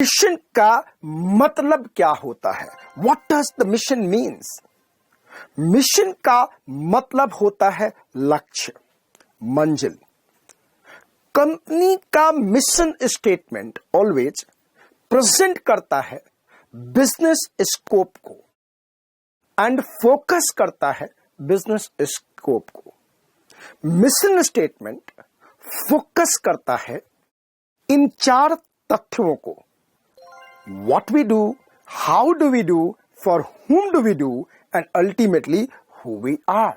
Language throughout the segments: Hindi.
मिशन का मतलब क्या होता है? What does the mission means? Mission का मतलब होता है लक्ष्य, मंजिल। कंपनी का मिशन स्टेटमेंट ऑलवेज प्रेजेंट करता है बिजनेस स्कोप को एंड फोकस करता है बिजनेस स्कोप को। मिशन स्टेटमेंट फोकस करता है इन 4 तथ्यों को: what we do, how do we do, for whom do we do and ultimately who we are.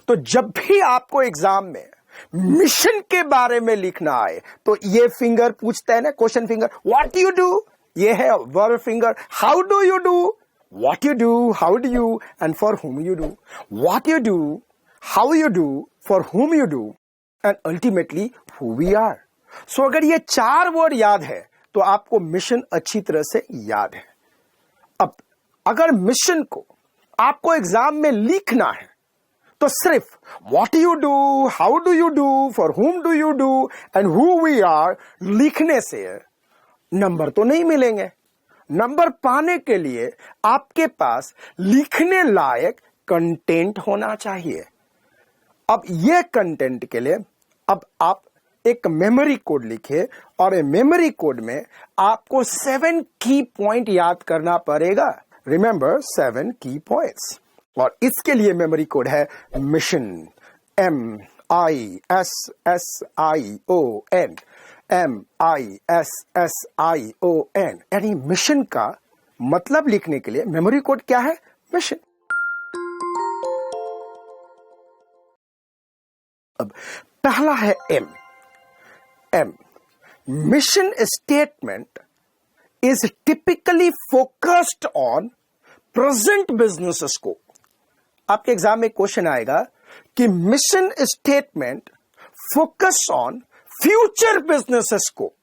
तो जब भी आपको एग्जाम में मिशन के बारे में लिखना आए तो ये फिंगर पूछता है ना, question finger, what you do, ये है verb finger, how do you do, what you do, how do you and for whom you do, what you do, how you do, for whom you do and ultimately who we are. So अगर ये 4 वर्ड याद है तो आपको मिशन अच्छी तरह से याद है। अब अगर मिशन को आपको एग्जाम में लिखना है तो सिर्फ what you do, how do you do, for whom do you do and who we are लिखने से नंबर तो नहीं मिलेंगे। नंबर पाने के लिए आपके पास लिखने लायक कंटेंट होना चाहिए। अब यह कंटेंट के लिए अब आप एक मेमोरी कोड लिखे और मेमोरी कोड में आपको 7 की पॉइंट याद करना पड़ेगा। रिमेंबर 7 की पॉइंट्स। और इसके लिए मेमोरी कोड है मिशन, MISSION, MISSION। यानी मिशन का मतलब लिखने के लिए मेमोरी कोड क्या है? मिशन। अब पहला है M। Mission statement is typically focused on present business scope. आपके एग्जाम में क्वेश्चन आएगा कि mission statement focus on future business scope,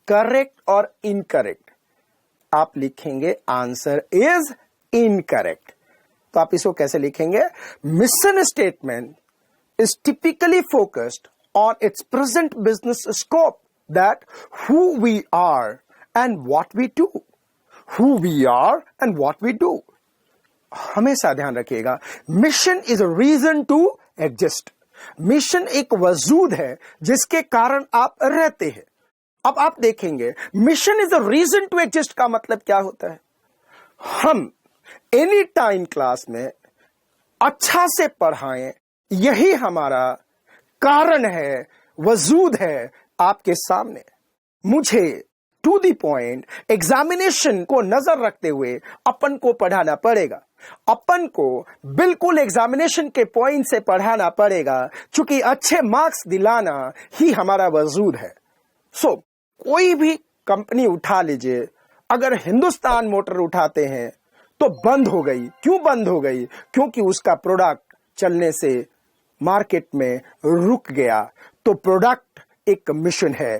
correct और इनकरेक्ट? आप लिखेंगे आंसर इज इनकरेक्ट। तो आप इसको कैसे लिखेंगे? Mission statement is typically focused on its present business scope, that who we are and what we do. Who we are and what we do. हमेशा ध्यान रखिएगा, mission is a reason to exist. Mission एक वजूद है जिसके कारण आप रहते हैं। अब आप देखेंगे mission is a reason to exist का मतलब क्या होता है? हम एनी टाइम क्लास में अच्छा से पढ़ाएं, यही हमारा कारण है, वजूद है आपके सामने। मुझे टू द पॉइंट एग्जामिनेशन को नजर रखते हुए अपन को पढ़ाना पड़ेगा। अपन को बिल्कुल एग्जामिनेशन के पॉइंट से पढ़ाना पड़ेगा, क्योंकि अच्छे मार्क्स दिलाना ही हमारा वजूद है। सो कोई भी कंपनी उठा लीजिए, अगर हिंदुस्तान मोटर उठाते हैं तो बंद हो गई। क्यों बंद हो गई? क्योंकि उसका प्रोडक्ट चलने से मार्केट में रुक गया। तो प्रोडक्ट एक मिशन है।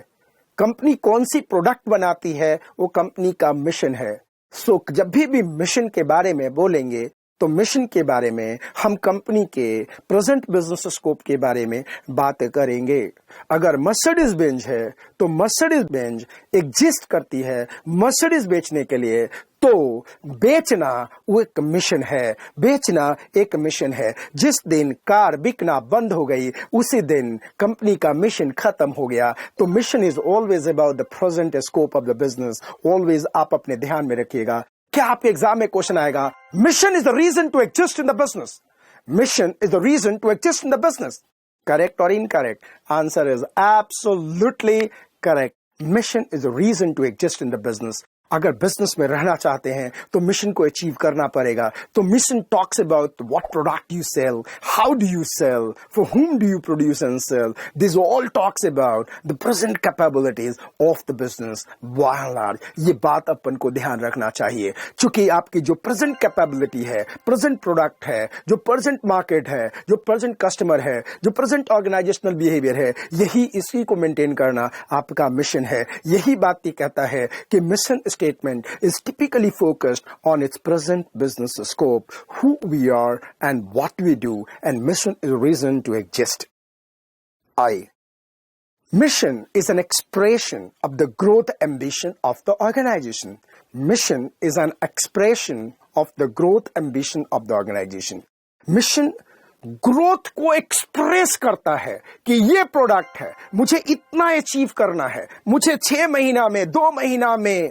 कंपनी कौन सी प्रोडक्ट बनाती है, वो कंपनी का मिशन है। सो जब भी मिशन के बारे में बोलेंगे तो मिशन के बारे में हम कंपनी के प्रेजेंट बिजनेस स्कोप के बारे में बात करेंगे। अगर मर्सिडीज बेंज है तो मर्सिडीज बेंज एग्जिस्ट करती है मर्सिडीज बेचने के लिए, तो बेचना वो एक मिशन है। बेचना एक मिशन है। जिस दिन कार बिकना बंद हो गई उसी दिन कंपनी का मिशन खत्म हो गया। तो mission is always about the present scope of the business. Always आप अपने ध्यान में रखिएगा। क्या आपके एग्जाम में क्वेश्चन आएगा, mission is the reason to exist in the business? Mission is the reason to exist in the business, correct और incorrect? Answer is absolutely correct. Mission is the reason to exist in the business. अगर बिजनेस में रहना चाहते हैं तो मिशन को अचीव करना पड़ेगा। तो mission talks about what product you sell, how do you sell, for whom do you produce and sell. This all talks about the present capabilities of the business by and large. ये बात अपन को ध्यान रखना चाहिए, क्योंकि आपकी जो प्रेजेंट कैपेबिलिटी है, प्रेजेंट प्रोडक्ट है, जो प्रेजेंट मार्केट है, जो प्रेजेंट कस्टमर है, जो प्रेजेंट ऑर्गेनाइजेशनल बिहेवियर है, यही इसी को मेंटेन करना आपका मिशन है। यही बात ये कहता है कि mission statement is typically focused on its present business scope, who we are and what we do, and mission is a reason to exist. I Mission is an expression of the growth ambition of the organization. Mission is an expression of the growth ambition of the organization. Mission growth को एक्सप्रेस करता है कि ये प्रोडक्ट है, मुझे इतना अचीव करना है, मुझे 6 महीना में, 2 महीना में,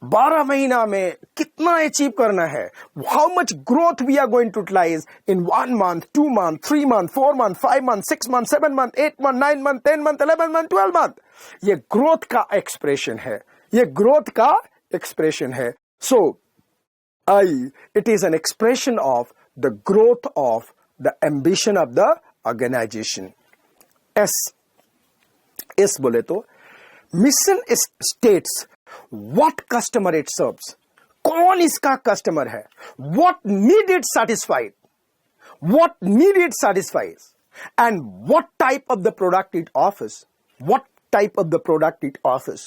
12 महीना में कितना अचीव करना है. How much growth we are going to utilise in 1 month, 2 month, 3 month, 4 month, 5 month, 6 month, 7 month, 8 month, 9 month, 10 month, 11 month, 12 month. ये ग्रोथ का एक्सप्रेशन है, ये ग्रोथ का एक्सप्रेशन है. सो it is an expression of the growth of the ambition of the organization. S बोले तो mission states what customer it serves. कौन इसका कस्टमर है, what need it satisfied, what need it satisfies, and what type of the product it offers, what type of the product it offers.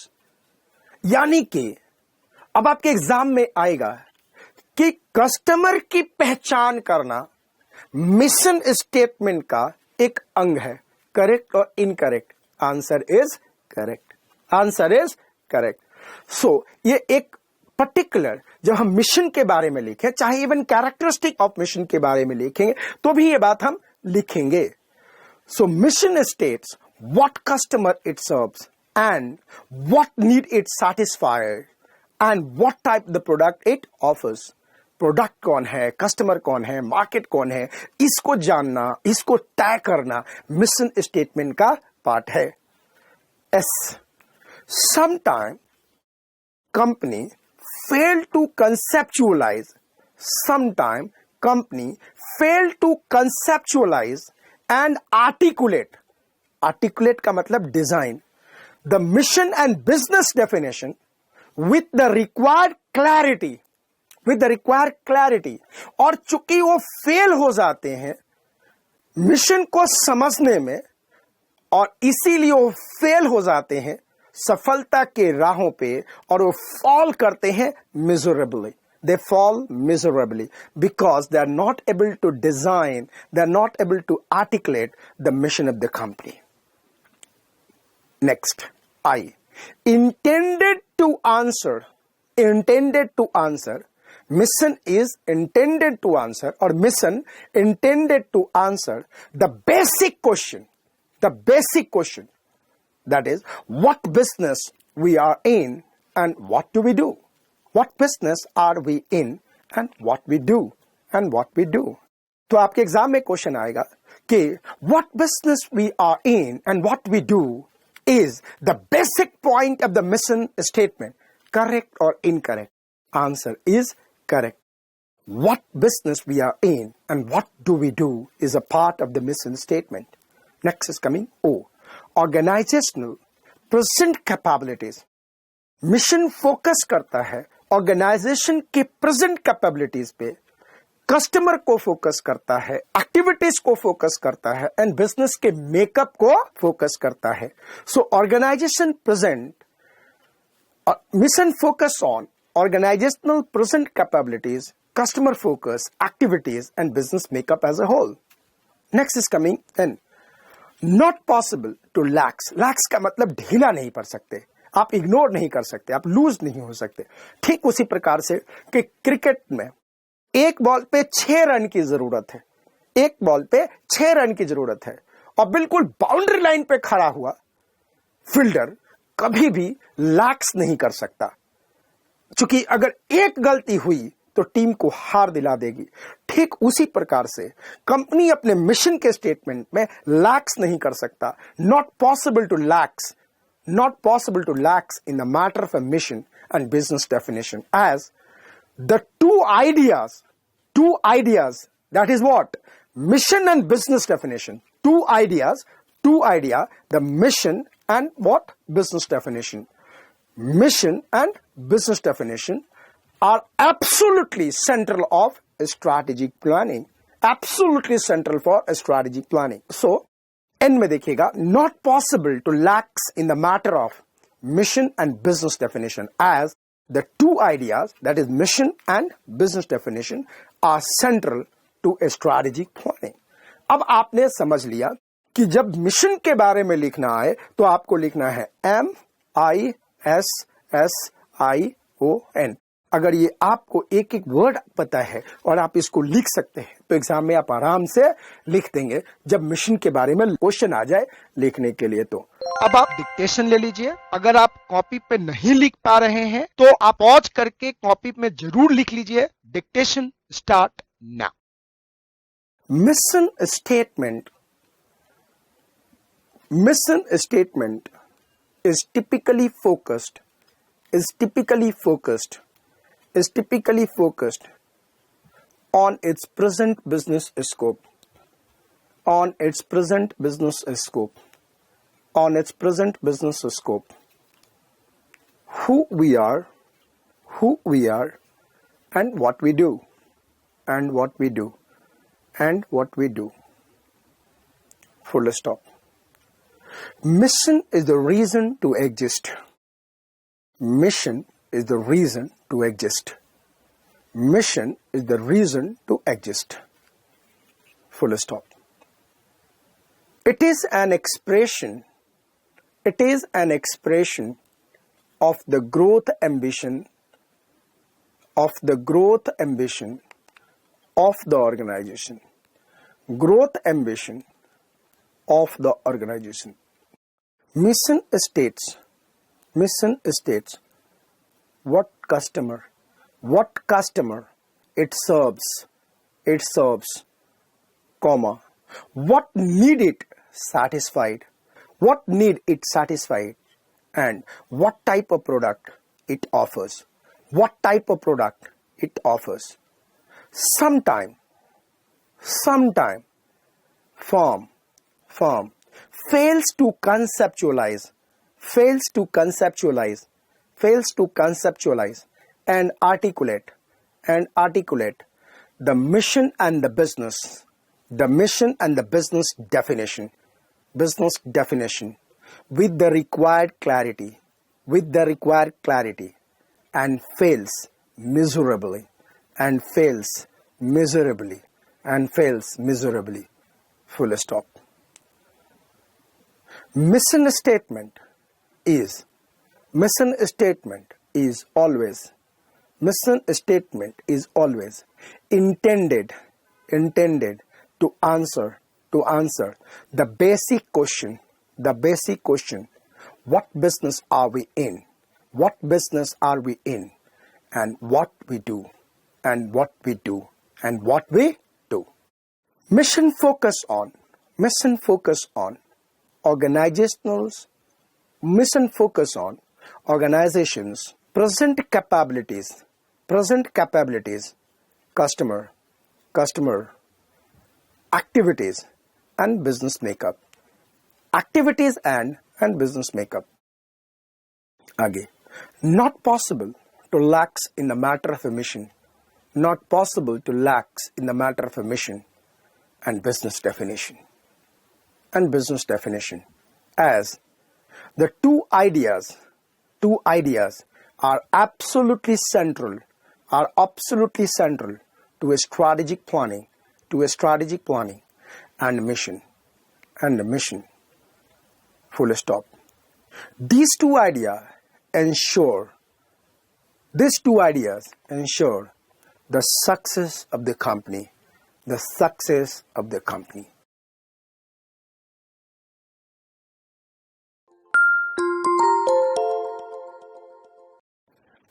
यानी कि अब आपके एग्जाम में आएगा कि कस्टमर की पहचान करना मिशन स्टेटमेंट का एक अंग है. करेक्ट और incorrect? Answer is correct. Answer is correct. So ये एक पर्टिकुलर, जब हम मिशन के बारे में लिखें, चाहे इवन कैरेक्टरिस्टिक ऑफ मिशन के बारे में लिखेंगे तो भी ये बात हम लिखेंगे. So mission states what customer it serves and what need it satisfied and what type the product it offers. Product कौन है, कस्टमर कौन है, मार्केट कौन है, इसको जानना, इसको तय करना मिशन स्टेटमेंट का पार्ट है. Yes, sometime company fail to conceptualise, sometime company fail to conceptualise and articulate. Articulate का मतलब design the mission and business definition with the required clarity, with the required clarity. और चूंकि वो फेल हो जाते हैं मिशन को समझने में, और इसीलिए वो फेल हो जाते हैं सफलता के राहों पे, और वो फॉल करते हैं miserably. They fall miserably because they are not able to design, they are not able to articulate the mission of the company. Next, I, intended to answer. Mission is intended to answer, or mission intended to answer the basic question, that is what business we are in and what do we do. What business are we in and what we do and what we do. तो आपके एग्जाम में क्वेश्चन आएगा कि what business we are in and what we do is the basic point of the mission statement. Correct or incorrect? Answer is correct. What business we are in and what do we do is a part of the mission statement. Next is coming O. Organizational present capabilities. Mission focus करता है ऑर्गेनाइजेशन के प्रेजेंट कैपेबिलिटीज पे, कस्टमर को फोकस करता है, एक्टिविटीज को फोकस करता है, एंड बिजनेस के मेकअप को फोकस करता है. So organisation present, mission focus on organizational present capabilities, customer focus, activities, and business makeup as a whole. Next is coming N. Not possible to lax. Lax का मतलब ढीला नहीं पड़ सकते, आप इग्नोर नहीं कर सकते, आप लूज नहीं हो सकते. ठीक उसी प्रकार से कि क्रिकेट में एक बॉल पे 6 रन की जरूरत है, एक बॉल पे 6 रन की जरूरत है, और बिल्कुल बाउंड्री लाइन पे खड़ा हुआ फील्डर कभी भी लैक्स नहीं कर सकता, क्योंकि अगर एक गलती हुई तो टीम को हार दिला देगी. ठीक उसी प्रकार से कंपनी अपने मिशन के स्टेटमेंट में लैक्स नहीं कर सकता. Not possible to lax, not possible to lax in the matter of a mission and business definition, as the two ideas that is what mission and business definition. Two idea, the mission and what? Business definition. Mission and business definition are absolutely central of strategic planning. Absolutely central for strategic planning. So, N में देखिएगा, not possible to lax in the matter of mission and business definition, as the two ideas, that is mission and business definition, are central to a strategic planning. अब आपने समझ लिया कि जब मिशन के बारे में लिखना आए तो आपको लिखना है MISSION। अगर ये आपको एक एक वर्ड पता है और आप इसको लिख सकते हैं तो एग्जाम में आप आराम से लिख देंगे जब मिशन के बारे में क्वेश्चन आ जाए लिखने के लिए। तो अब आप डिक्टेशन ले लीजिए। अगर आप कॉपी पे नहीं लिख पा रहे हैं तो आप पॉज करके कॉपी में जरूर लिख लीजिए। Dictation start now. Mission statement is typically focused on its present business scope, who we are, and what we do. Full stop. Mission is the reason to exist. Mission is the reason to exist. Full stop. It is an expression of the growth ambition of the organization. Mission states what customer it serves, comma, what need it satisfied, and what type of product it offers. Sometime firm fails to conceptualize and articulate the mission and the business definition with the required clarity and fails miserably. Full stop. Mission statement is always intended to answer the basic question, what business are we in, and what we do. Mission focus on organizations present capabilities, customer activities and business makeup. आगे, not possible to lax in the matter of a mission, and business definition, as the two ideas are absolutely central to a strategic planning and mission. Full stop. These two ideas ensure the success of the company.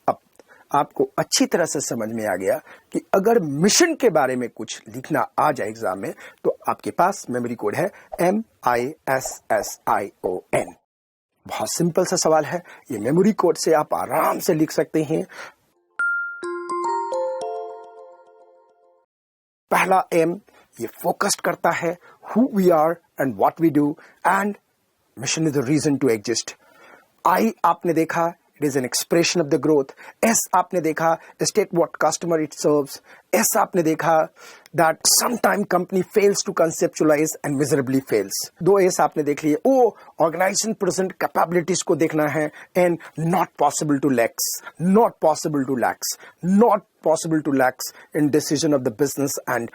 अब आपको अच्छी तरह से समझ में आ गया कि अगर मिशन के बारे में कुछ लिखना आ जाए एग्जाम में तो आपके पास मेमोरी कोड है MISSION। बहुत सिंपल सा सवाल है, ये मेमोरी कोड से आप आराम से लिख सकते हैं। पहला M ये फोकस्ड करता है who we are and what we do, and mission is the reason to exist. I आपने देखा, it is an expression of the growth. S आपने देखा, state what customer it serves, S आपने देखा that sometime company fails to conceptualize and miserably fails. 2 S आपने देख लिए. ओ, organization present capabilities को देखना है and not possible to lacks, not possible to lacks, not possible to lacks in decision of the business and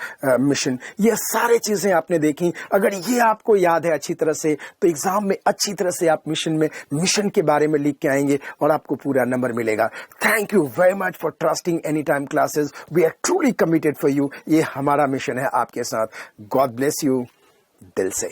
mission. ये सारे चीजें आपने देखी. अगर ये आपको याद है अच्छी तरह से तो एग्जाम में अच्छी तरह से आप मिशन के बारे में लिख के आएंगे और आपको पूरा नंबर मिलेगा. Thank you very much for trusting any time classes. We are truly committed for you. ये हमारा मिशन है आपके साथ. गॉड ब्लेस यू दिल से.